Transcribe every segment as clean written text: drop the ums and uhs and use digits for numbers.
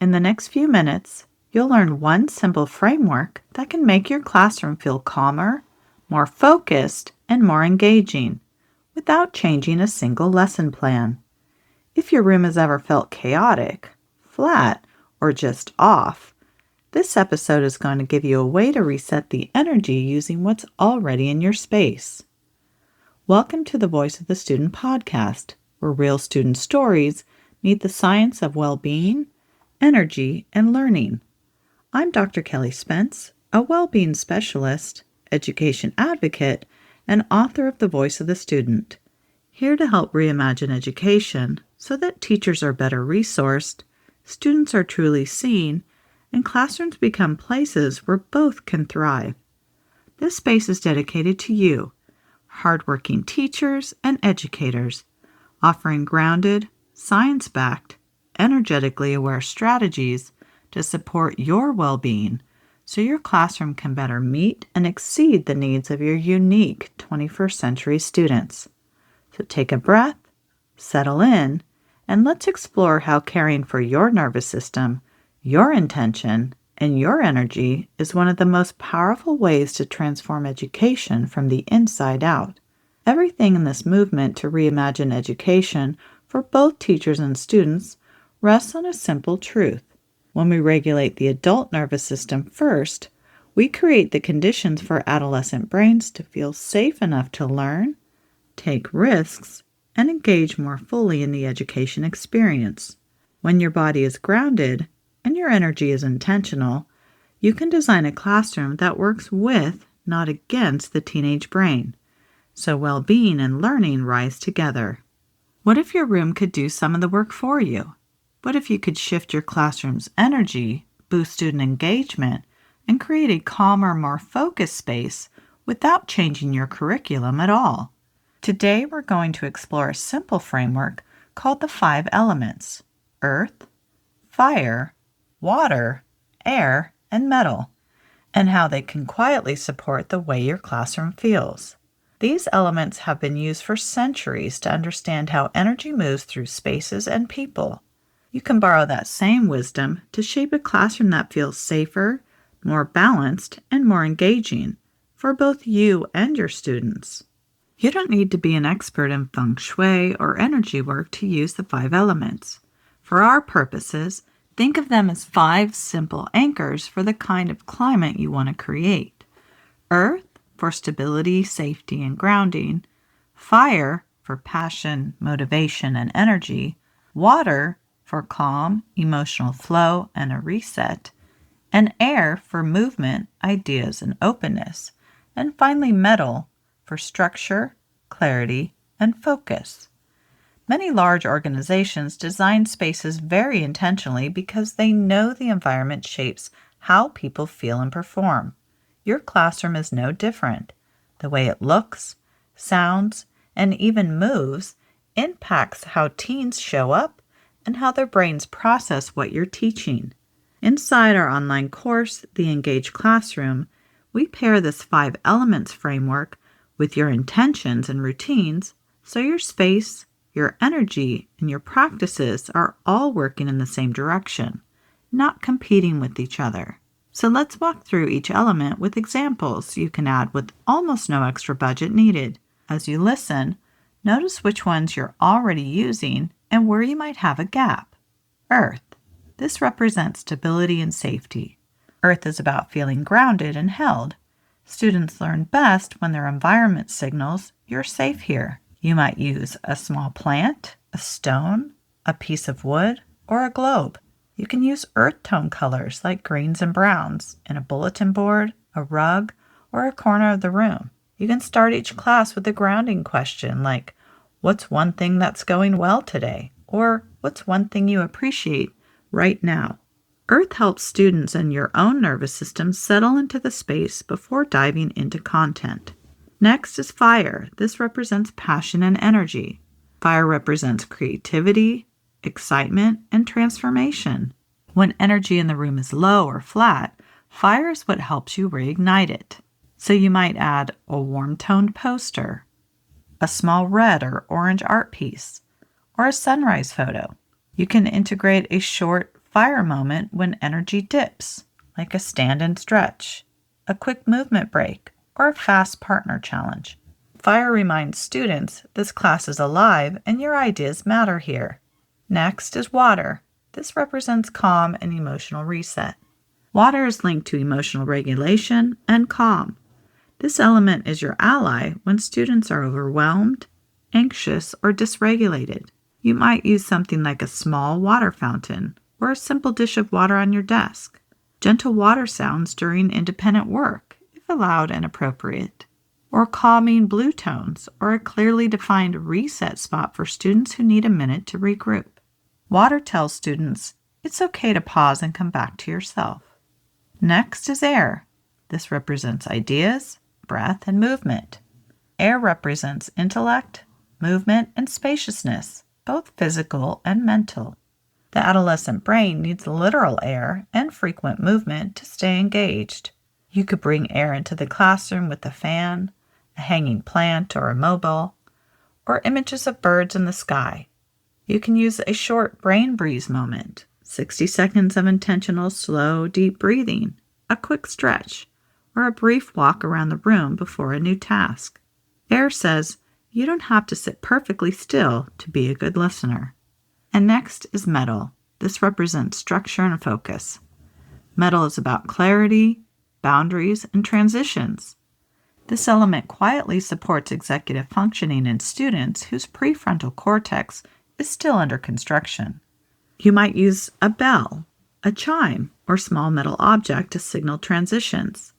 In the next few minutes, you'll learn one simple framework that can make your classroom feel calmer, more focused, and more engaging without changing a single lesson plan. If your room has ever felt chaotic, flat, or just off, this episode is going to give you a way to reset the energy using what's already in your space. Welcome to the Voice of the Student podcast, where real student stories meet the science of well-being, energy, and learning. I'm Dr. Kelley Spence, a well-being specialist, education advocate, and author of The Voice of the Student, here to help reimagine education so that teachers are better resourced, students are truly seen, and classrooms become places where both can thrive. This space is dedicated to you, hardworking teachers and educators, offering grounded, science-backed, energetically aware strategies to support your well-being so your classroom can better meet and exceed the needs of your unique 21st century students. So take a breath, settle in, and let's explore how caring for your nervous system, your intention, and your energy is one of the most powerful ways to transform education from the inside out. Everything in this movement to reimagine education for both teachers and students rests on a simple truth. When we regulate the adult nervous system first, we create the conditions for adolescent brains to feel safe enough to learn, take risks, and engage more fully in the education experience. When your body is grounded and your energy is intentional, you can design a classroom that works with, not against, the teenage brain. So well-being and learning rise together. What if your room could do some of the work for you? What if you could shift your classroom's energy, boost student engagement, and create a calmer, more focused space without changing your curriculum at all? Today, we're going to explore a simple framework called the 5 elements: earth, fire, water, air, and metal, and how they can quietly support the way your classroom feels. These elements have been used for centuries to understand how energy moves through spaces and people. You can borrow that same wisdom to shape a classroom that feels safer, more balanced, and more engaging for both you and your students. You don't need to be an expert in feng shui or energy work to use the 5 elements. For our purposes, think of them as 5 simple anchors for the kind of climate you want to create. Earth for stability, safety, and grounding. Fire for passion, motivation, and energy. Water for calm, emotional flow, and a reset. And air for movement, ideas, and openness. And finally, metal for structure, clarity, and focus. Many large organizations design spaces very intentionally because they know the environment shapes how people feel and perform. Your classroom is no different. The way it looks, sounds, and even moves impacts how teens show up and how their brains process what you're teaching. Inside our online course, The Engaged Classroom, we pair this 5 elements framework with your intentions and routines so your space, your energy, and your practices are all working in the same direction, not competing with each other. So let's walk through each element with examples you can add with almost no extra budget needed. As you listen, notice which ones you're already using and where you might have a gap. Earth. This represents stability and safety. Earth is about feeling grounded and held. Students learn best when their environment signals you're safe here. You might use a small plant, a stone, a piece of wood, or a globe. You can use earth tone colors like greens and browns in a bulletin board, a rug, or a corner of the room. You can start each class with a grounding question like, what's one thing that's going well today? Or what's one thing you appreciate right now? Earth helps students and your own nervous system settle into the space before diving into content. Next is fire. This represents passion and energy. Fire represents creativity, excitement, and transformation. When energy in the room is low or flat, fire is what helps you reignite it. So you might add a warm-toned poster, a small red or orange art piece, or a sunrise photo. You can integrate a short Fire moment when energy dips, like a stand and stretch, a quick movement break, or a fast partner challenge. Fire reminds students this class is alive and your ideas matter here. Next is water. This represents calm and emotional reset. Water is linked to emotional regulation and calm. This element is your ally when students are overwhelmed, anxious, or dysregulated. You might use something like a small water fountain or a simple dish of water on your desk. Gentle water sounds during independent work, if allowed and appropriate. Or calming blue tones or a clearly defined reset spot for students who need a minute to regroup. Water tells students it's okay to pause and come back to yourself. Next is air. This represents ideas, breath, and movement. Air represents intellect, movement, and spaciousness, both physical and mental. The adolescent brain needs literal air and frequent movement to stay engaged. You could bring air into the classroom with a fan, a hanging plant or a mobile, or images of birds in the sky. You can use a short brain breeze moment, 60 seconds of intentional, slow, deep breathing, a quick stretch, or a brief walk around the room before a new task. Air says you don't have to sit perfectly still to be a good listener. And next is metal. This represents structure and focus. Metal is about clarity, boundaries, and transitions. This element quietly supports executive functioning in students whose prefrontal cortex is still under construction. You might use a bell, a chime, or small metal object to signal transitions.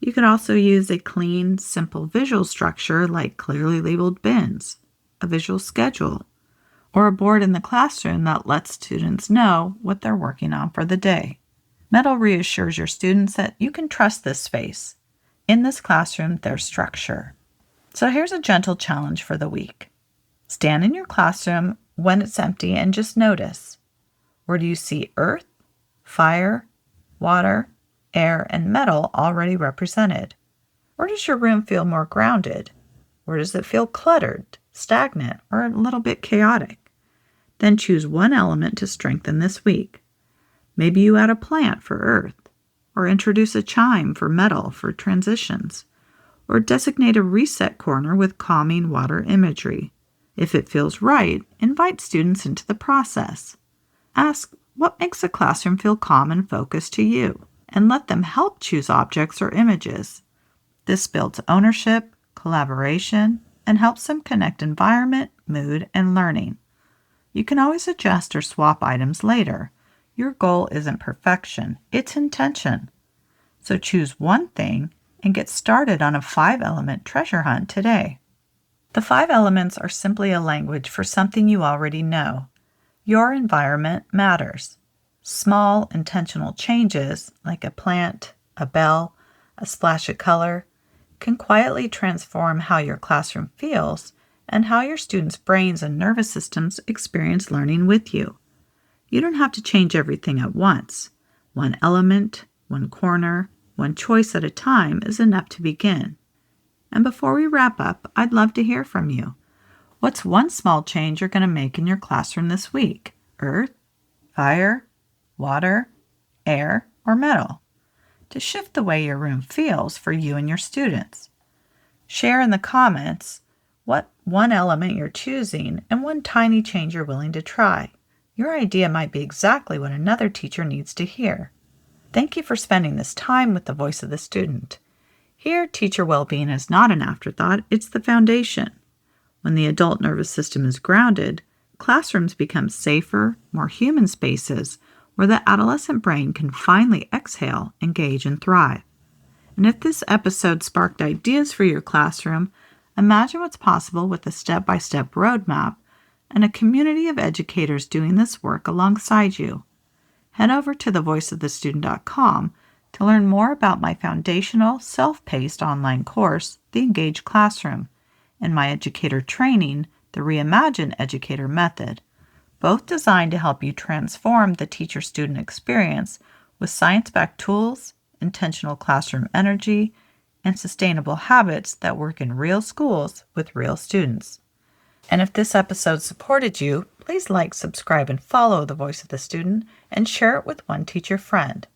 You could also use a clean, simple visual structure like clearly labeled bins, a visual schedule, or a board in the classroom that lets students know what they're working on for the day. Metal reassures your students that you can trust this space. In this classroom, there's structure. So here's a gentle challenge for the week. Stand in your classroom when it's empty and just notice. Where do you see earth, fire, water, air, and metal already represented? Where does your room feel more grounded? Where does it feel cluttered, stagnant, or a little bit chaotic? Then choose one element to strengthen this week. Maybe you add a plant for earth, or introduce a chime for metal for transitions, or designate a reset corner with calming water imagery. If it feels right, invite students into the process. Ask what makes a classroom feel calm and focused to you, and let them help choose objects or images. This builds ownership, collaboration, and helps them connect environment, mood, and learning. You can always adjust or swap items later. Your goal isn't perfection, it's intention. So choose one thing and get started on a 5-element treasure hunt today. The 5 elements are simply a language for something you already know. Your environment matters. Small, intentional changes, like a plant, a bell, a splash of color, can quietly transform how your classroom feels and how your students' brains and nervous systems experience learning with you. You don't have to change everything at once. One element, one corner, one choice at a time is enough to begin. And before we wrap up, I'd love to hear from you. What's one small change you're going to make in your classroom this week? Earth, fire, water, air, or metal? To shift the way your room feels for you and your students. Share in the comments what one element you're choosing and one tiny change you're willing to try. Your idea might be exactly what another teacher needs to hear. Thank you for spending this time with the voice of the student. Here, teacher well-being is not an afterthought, it's the foundation. When the adult nervous system is grounded, classrooms become safer, more human spaces where the adolescent brain can finally exhale, engage, and thrive. And if this episode sparked ideas for your classroom, imagine what's possible with a step-by-step roadmap and a community of educators doing this work alongside you. Head over to thevoiceofthestudent.com to learn more about my foundational, self-paced online course, The Engaged Classroom, and my educator training, The Reimagine Educator Method, both designed to help you transform the teacher-student experience with science-backed tools, intentional classroom energy, and sustainable habits that work in real schools with real students. And if this episode supported you, please like, subscribe, and follow The Voice of the Student and share it with one teacher friend.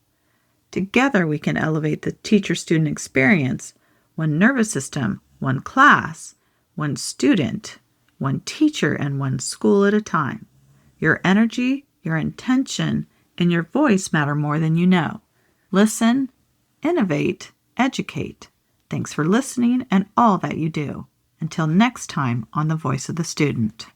Together we can elevate the teacher-student experience, one nervous system, one class, one student, one teacher, and one school at a time. Your energy, your intention, and your voice matter more than you know. Listen, innovate, educate. Thanks for listening and all that you do. Until next time on The Voice of the Student.